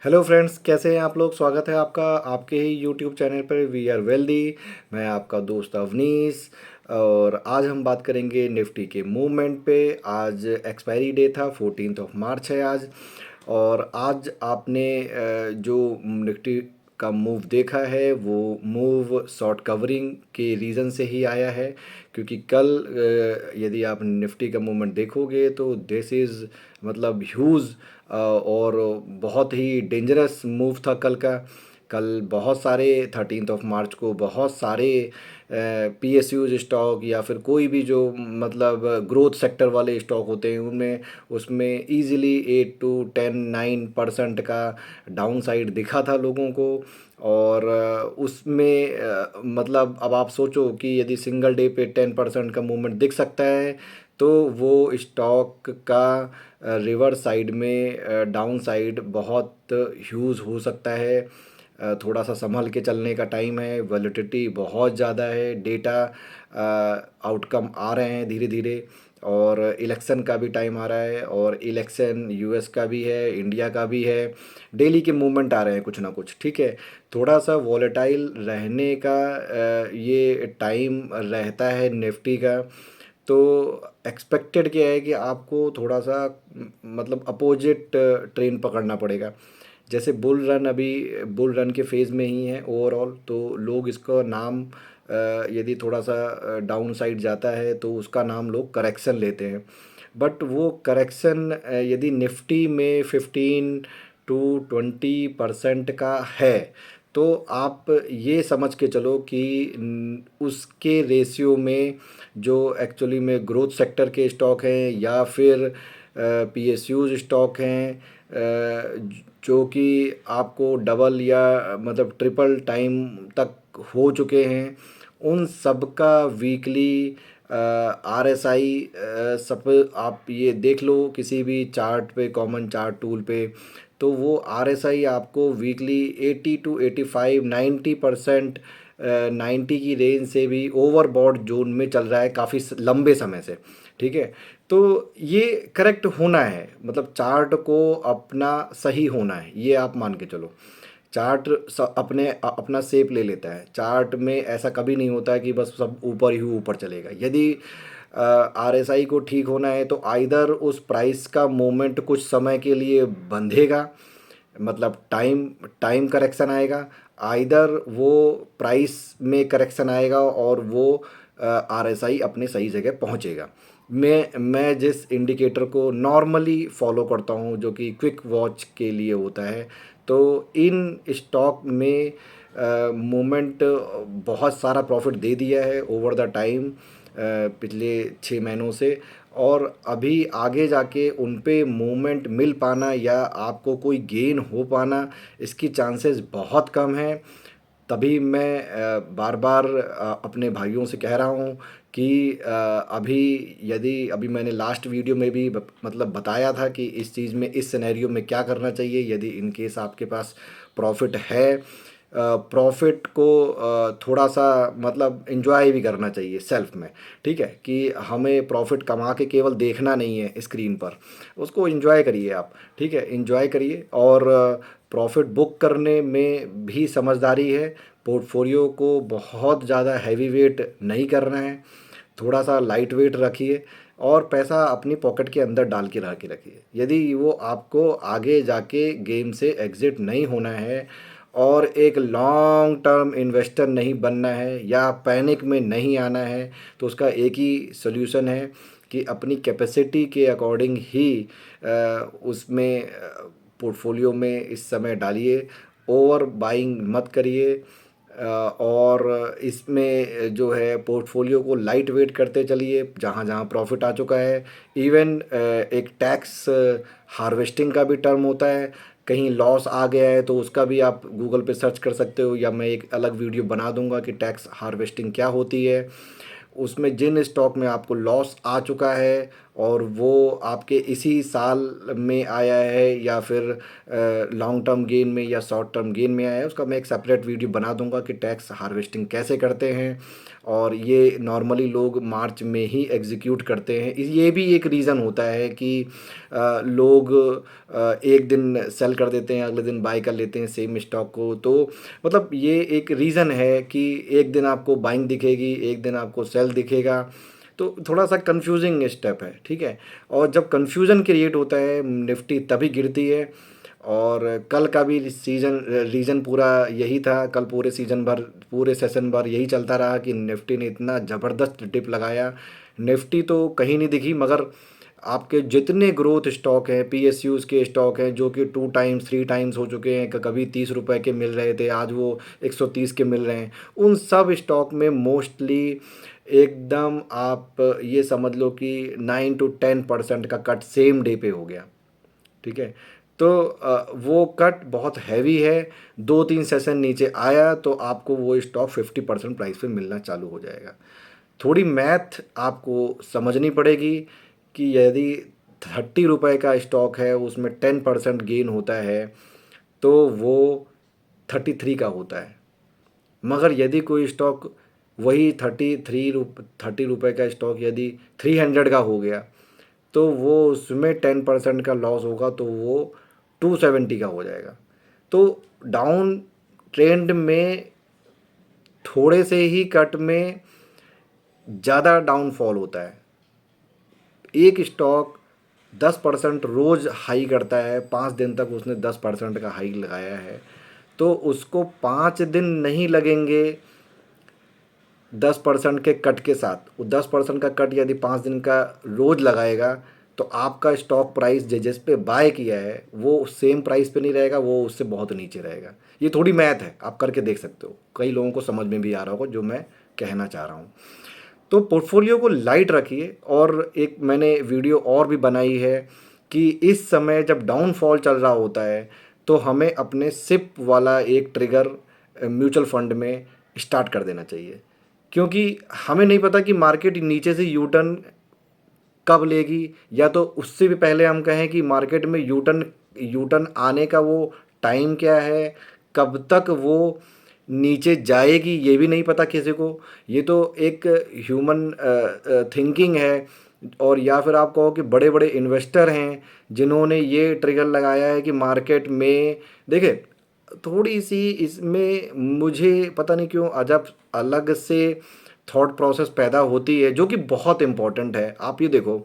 Hello friends, कैसे हैं आप लोग। स्वागत है आपका आपके ही यूट्यूब चैनल पर वी आर वेल्दी। मैं आपका दोस्त अवनीश। और आज हम बात करेंगे निफ्टी के मूवमेंट पे। आज एक्सपायरी डे था, 14 मार्च है आज। और आज आपने जो निफ्टी का मूव देखा है वो मूव शॉर्ट कवरिंग के रीज़न से ही आया है। क्योंकि कल यदि आप निफ्टी का मूवमेंट देखोगे तो दिस इज़ मतलब ह्यूज और बहुत ही डेंजरस मूव था कल का। कल बहुत सारे 13 मार्च को बहुत सारे पीएसयूज स्टॉक या फिर कोई भी जो मतलब ग्रोथ सेक्टर वाले स्टॉक होते हैं उनमें उसमें इजीली 8 to 10 9% का डाउन साइड दिखा था लोगों को। और उसमें मतलब अब आप सोचो कि यदि सिंगल डे पे 10% का मूवमेंट दिख सकता है तो वो स्टॉक का रिवर्स साइड में डाउन साइड बहुत ह्यूज हो सकता है। थोड़ा सा संभल के चलने का टाइम है। वॉलेटिलिटी बहुत ज़्यादा है। डेटा आउटकम आ रहे हैं धीरे धीरे। और इलेक्शन का भी टाइम आ रहा है और इलेक्शन यूएस का भी है, इंडिया का भी है। डेली के मूवमेंट आ रहे हैं कुछ ना कुछ, ठीक है। थोड़ा सा वॉलेटाइल रहने का ये टाइम रहता है निफ्टी का। तो एक्सपेक्टेड क्या है कि आपको थोड़ा सा मतलब अपोजिट ट्रेन पकड़ना पड़ेगा। जैसे बुल रन अभी बुल रन के फेज़ में ही है ओवरऑल, तो लोग इसका नाम यदि थोड़ा सा डाउन साइड जाता है तो उसका नाम लोग करेक्शन लेते हैं। बट वो करेक्शन यदि निफ्टी में 15 to 20% का है तो आप ये समझ के चलो कि उसके रेशियो में जो एक्चुअली में ग्रोथ सेक्टर के स्टॉक हैं या फिर पीएसयूज स्टॉक हैं जो कि आपको डबल या मतलब ट्रिपल टाइम तक हो चुके हैं, उन सब का वीकली आरएसआई सब आप ये देख लो किसी भी चार्ट पे, कॉमन चार्ट टूल पे। तो वो आरएसआई आपको वीकली 80 to 85 90% 90 की रेंज से भी ओवरबॉट जोन में चल रहा है काफ़ी लंबे समय से, ठीक है। तो ये करेक्ट होना है, मतलब चार्ट को अपना सही होना है, ये आप मान के चलो। चार्ट अपना शेप ले लेता है। चार्ट में ऐसा कभी नहीं होता है कि बस सब ऊपर ही ऊपर चलेगा। यदि आरएसआई को ठीक होना है तो आइदर उस प्राइस का मोमेंट कुछ समय के लिए बंधेगा, मतलब टाइम टाइम करेक्शन आएगा, आइदर वो प्राइस में करेक्शन आएगा और वो आरएसआई अपने सही जगह पहुंचेगा। मैं जिस इंडिकेटर को नॉर्मली फॉलो करता हूं जो कि क्विक वॉच के लिए होता है, तो इन स्टॉक में मूवमेंट बहुत सारा प्रॉफिट दे दिया है ओवर द टाइम पिछले 6 महीनों से। और अभी आगे जाके उन पे मूवमेंट मिल पाना या आपको कोई गेन हो पाना, इसकी चांसेस बहुत कम हैं। तभी मैं बार बार अपने भाइयों से कह रहा हूँ कि अभी यदि अभी मैंने लास्ट वीडियो में भी मतलब बताया था कि इस चीज़ में, इस सिनेरियो में क्या करना चाहिए यदि इन केस आपके पास प्रॉफिट है। प्रॉफिट को थोड़ा सा मतलब एंजॉय भी करना चाहिए सेल्फ में, ठीक है। कि हमें प्रॉफिट कमा के केवल देखना नहीं है स्क्रीन पर, उसको एंजॉय करिए आप, ठीक है। एंजॉय करिए और प्रॉफिट बुक करने में भी समझदारी है। पोर्टफोलियो को बहुत ज़्यादा हैवी वेट नहीं करना है, थोड़ा सा लाइट वेट रखिए और पैसा अपनी पॉकेट के अंदर डाल के रखिए। यदि वो आपको आगे जाके गेम से एग्ज़िट नहीं होना है और एक लॉन्ग टर्म इन्वेस्टर नहीं बनना है या पैनिक में नहीं आना है, तो उसका एक ही सॉल्यूशन है कि अपनी कैपेसिटी के अकॉर्डिंग ही उसमें पोर्टफोलियो में इस समय डालिए। ओवर बाइंग मत करिए। और इसमें जो है पोर्टफोलियो को लाइट वेट करते चलिए जहाँ जहाँ प्रॉफिट आ चुका है। इवन एक टैक्स हार्वेस्टिंग का भी टर्म होता है। कहीं लॉस आ गया है तो उसका भी आप गूगल पे सर्च कर सकते हो या मैं एक अलग वीडियो बना दूंगा कि टैक्स हार्वेस्टिंग क्या होती है। उसमें जिन स्टॉक में आपको लॉस आ चुका है और वो आपके इसी साल में आया है या फिर लॉन्ग टर्म गेन में या शॉर्ट टर्म गेन में आया है, उसका मैं एक सेपरेट वीडियो बना दूंगा कि टैक्स हार्वेस्टिंग कैसे करते हैं। और ये नॉर्मली लोग मार्च में ही एग्जीक्यूट करते हैं। ये भी एक रीज़न होता है कि लोग एक दिन सेल कर देते हैं, अगले दिन बाय कर लेते हैं सेम स्टॉक को। तो मतलब ये एक रीज़न है कि एक दिन आपको बाइंग दिखेगी, एक दिन आपको सेल दिखेगा। तो थोड़ा सा कंफ्यूजिंग स्टेप है, ठीक है। और जब कंफ्यूजन क्रिएट होता है निफ्टी तभी गिरती है। और कल का भी रीज़न पूरा यही था। कल पूरे सीज़न भर, पूरे सेशन भर यही चलता रहा कि निफ्टी ने इतना ज़बरदस्त डिप लगाया। निफ्टी तो कहीं नहीं दिखी, मगर आपके जितने ग्रोथ स्टॉक हैं, पीएसयूज़ के स्टॉक हैं जो कि 2 टाइम्स 3 टाइम्स हो चुके हैं, कभी 30 रुपए के मिल रहे थे, आज वो 130 के मिल रहे हैं। उन सब स्टॉक में मोस्टली एकदम आप ये समझ लो कि 9 to 10% का कट सेम डे पे हो गया, ठीक है। तो वो कट बहुत हैवी है। 2-3 सेशन नीचे आया तो आपको वो स्टॉक 50% प्राइस पे मिलना चालू हो जाएगा। थोड़ी मैथ आपको समझनी पड़ेगी कि यदि 30 रुपए का स्टॉक है, उसमें 10% गेन होता है तो वो 33 का होता है। मगर यदि कोई स्टॉक वही 30 रुपए का स्टॉक यदि 300 का हो गया तो वो उसमें 10% का लॉस होगा तो वो 270 का हो जाएगा। तो डाउन ट्रेंड में थोड़े से ही कट में ज़्यादा डाउनफॉल होता है। एक स्टॉक 10% रोज़ हाई करता है, 5 दिन तक उसने 10% का हाई लगाया है, तो उसको 5 दिन नहीं लगेंगे 10% के कट के साथ। वो 10% का कट यदि 5 दिन का रोज़ लगाएगा तो आपका स्टॉक प्राइस जिस पे बाय किया है वो सेम प्राइस पे नहीं रहेगा, वो उससे बहुत नीचे रहेगा। ये थोड़ी मैथ है, आप करके देख सकते हो, कई लोगों को समझ में भी आ रहा होगा जो मैं कहना चाह रहा हूँ। तो पोर्टफोलियो को लाइट रखिए। और एक मैंने वीडियो और भी बनाई है कि इस समय जब डाउनफॉल चल रहा होता है तो हमें अपने सिप वाला एक ट्रिगर म्यूचुअल फंड में स्टार्ट कर देना चाहिए, क्योंकि हमें नहीं पता कि मार्केट नीचे से यू टर्न कब लेगी, या तो उससे भी पहले हम कहें कि मार्केट में यू टर्न आने का वो टाइम क्या है, कब तक वो नीचे जाएगी ये भी नहीं पता किसी को। ये तो एक ह्यूमन थिंकिंग है। और या फिर आप कहो कि बड़े बड़े इन्वेस्टर हैं जिन्होंने ये ट्रिगर लगाया है कि मार्केट में देखिए, थोड़ी सी इसमें मुझे पता नहीं क्यों अजब अलग से थॉट प्रोसेस पैदा होती है जो कि बहुत इम्पोर्टेंट है। आप ये देखो,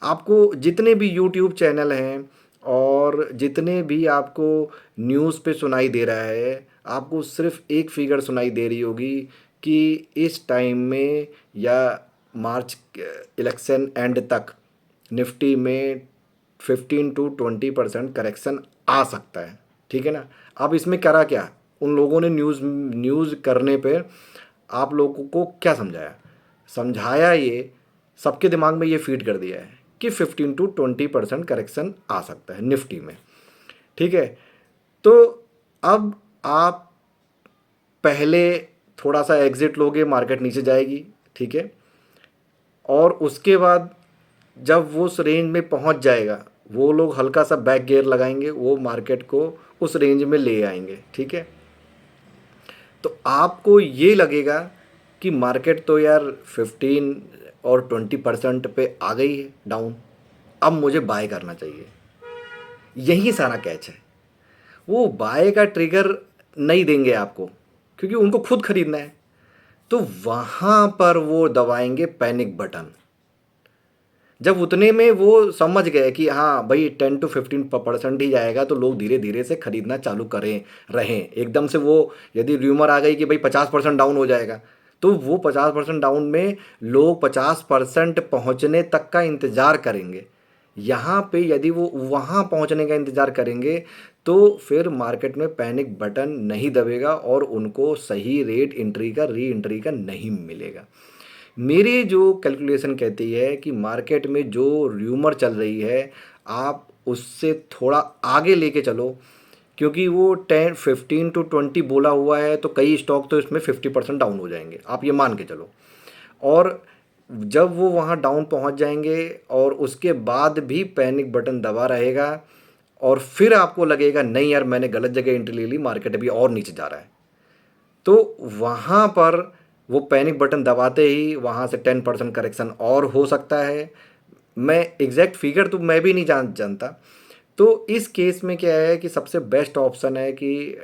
आपको जितने भी यूट्यूब चैनल हैं और जितने भी आपको न्यूज़ पे सुनाई दे रहा है, आपको सिर्फ एक फिगर सुनाई दे रही होगी कि इस टाइम में या मार्च इलेक्शन एंड तक निफ्टी में 15 to 20% करेक्शन आ सकता है, ठीक है ना। अब इसमें करा क्या, उन लोगों ने न्यूज़ करने पे आप लोगों को क्या समझाया, समझाया ये सबके दिमाग में ये फीड कर दिया है कि 15 to 20% करेक्शन आ सकता है निफ्टी में, ठीक है। तो अब आप पहले थोड़ा सा एग्जिट लोगे, मार्केट नीचे जाएगी, ठीक है। और उसके बाद जब वो उस रेंज में पहुंच जाएगा, वो लोग हल्का सा बैक गियर लगाएंगे, वो मार्केट को उस रेंज में ले आएंगे, ठीक है। तो आपको ये लगेगा कि मार्केट तो यार 15 और 20% पे आ गई है डाउन, अब मुझे बाय करना चाहिए। यही सारा कैच है। वो बाय का ट्रिगर नहीं देंगे आपको क्योंकि उनको खुद खरीदना है। तो वहाँ पर वो दबाएंगे पैनिक बटन। जब उतने में वो समझ गए कि हाँ भाई 10 to 15% ही जाएगा तो लोग धीरे धीरे से खरीदना चालू करें रहें। एकदम से वो यदि र्यूमर आ गई कि भाई 50% डाउन हो जाएगा तो वो 50% डाउन में लोग 50% पहुँचने तक का इंतज़ार करेंगे। यहाँ पे यदि वो वहाँ पहुँचने का इंतज़ार करेंगे तो फिर मार्केट में पैनिक बटन नहीं दबेगा और उनको सही रेट एंट्री का री एंट्री का नहीं मिलेगा। मेरी जो कैलकुलेशन कहती है कि मार्केट में जो र्यूमर चल रही है आप उससे थोड़ा आगे लेके चलो, क्योंकि वो 15 to 20 बोला हुआ है तो कई स्टॉक तो इसमें 50% डाउन हो जाएंगे, आप ये मान के चलो। और जब वो वहाँ डाउन पहुँच जाएंगे और उसके बाद भी पैनिक बटन दबा रहेगा और फिर आपको लगेगा नहीं यार मैंने गलत जगह एंट्री ले ली, मार्केट अभी और नीचे जा रहा है, तो वहाँ पर वो पैनिक बटन दबाते ही वहाँ से 10% करेक्शन और हो सकता है। मैं एग्जैक्ट फिगर तो मैं भी नहीं जानता। तो इस केस में क्या है कि सबसे बेस्ट ऑप्शन है कि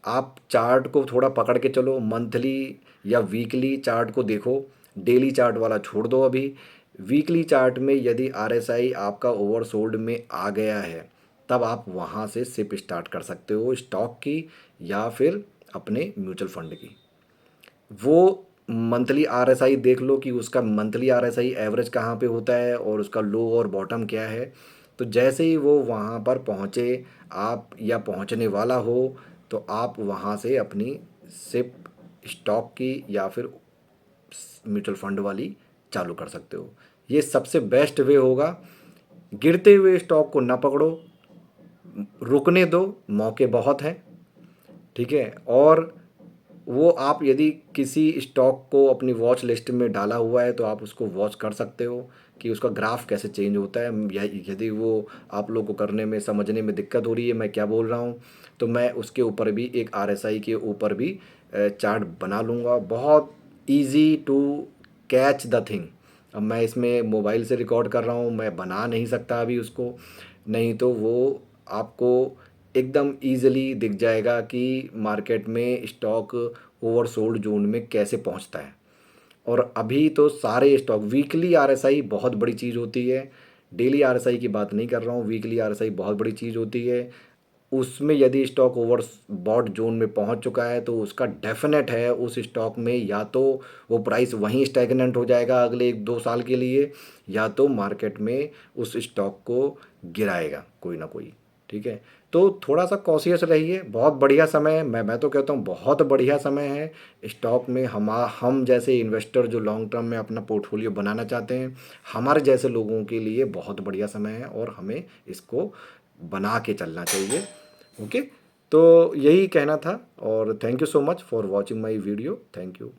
आप चार्ट को थोड़ा पकड़ के चलो, मंथली या वीकली चार्ट को देखो, डेली चार्ट वाला छोड़ दो अभी। वीकली चार्ट में यदि आरएसआई आपका ओवरसोल्ड में आ गया है, तब आप वहाँ से सिप स्टार्ट कर सकते हो स्टॉक की या फिर अपने म्यूचुअल फंड की। वो मंथली आरएसआई देख लो कि उसका मंथली आरएसआई एवरेज कहाँ पे होता है और उसका लो और बॉटम क्या है। तो जैसे ही वो वहाँ पर पहुँचे आप या पहुँचने वाला हो, तो आप वहाँ से अपनी सिप स्टॉक की या फिर म्यूचुअल फंड वाली चालू कर सकते हो। ये सबसे बेस्ट वे होगा। गिरते हुए स्टॉक को ना पकड़ो, रुकने दो, मौके बहुत हैं, ठीक है। और वो आप यदि किसी स्टॉक को अपनी वॉच लिस्ट में डाला हुआ है तो आप उसको वॉच कर सकते हो कि उसका ग्राफ कैसे चेंज होता है। यदि वो आप लोग को करने में समझने में दिक्कत हो रही है मैं क्या बोल रहा हूँ, तो मैं उसके ऊपर भी एक आरएसआई के ऊपर भी चार्ट बना लूँगा। बहुत easy to catch the thing. अब मैं इसमें मोबाइल से रिकॉर्ड कर रहा हूँ, मैं बना नहीं सकता अभी उसको, नहीं तो वो आपको एकदम ईज़िली दिख जाएगा कि मार्केट में स्टॉक ओवरसोल्ड जोन में कैसे पहुंचता है। और अभी तो सारे स्टॉक वीकली आरएसआई बहुत बड़ी चीज़ होती है, डेली आरएसआई की बात नहीं कर रहा हूँ, वीकली आरएसआई बहुत बड़ी चीज़ होती है। उसमें यदि स्टॉक ओवर बॉट जोन में पहुंच चुका है तो उसका डेफिनेट है उस स्टॉक में या तो वो प्राइस वहीं स्टैग्नेंट हो जाएगा अगले 1-2 साल के लिए, या तो मार्केट में उस स्टॉक को गिराएगा कोई ना कोई, ठीक है। तो थोड़ा सा कॉशियस रहिए। बहुत बढ़िया समय है, मैं तो कहता हूँ बहुत बढ़िया समय है स्टॉक में। हम जैसे इन्वेस्टर जो लॉन्ग टर्म में अपना पोर्टफोलियो बनाना चाहते हैं, हमारे जैसे लोगों के लिए बहुत बढ़िया समय है और हमें इसको बना के चलना चाहिए। ओके, तो यही कहना था और thank you so much for watching my video. Thank you.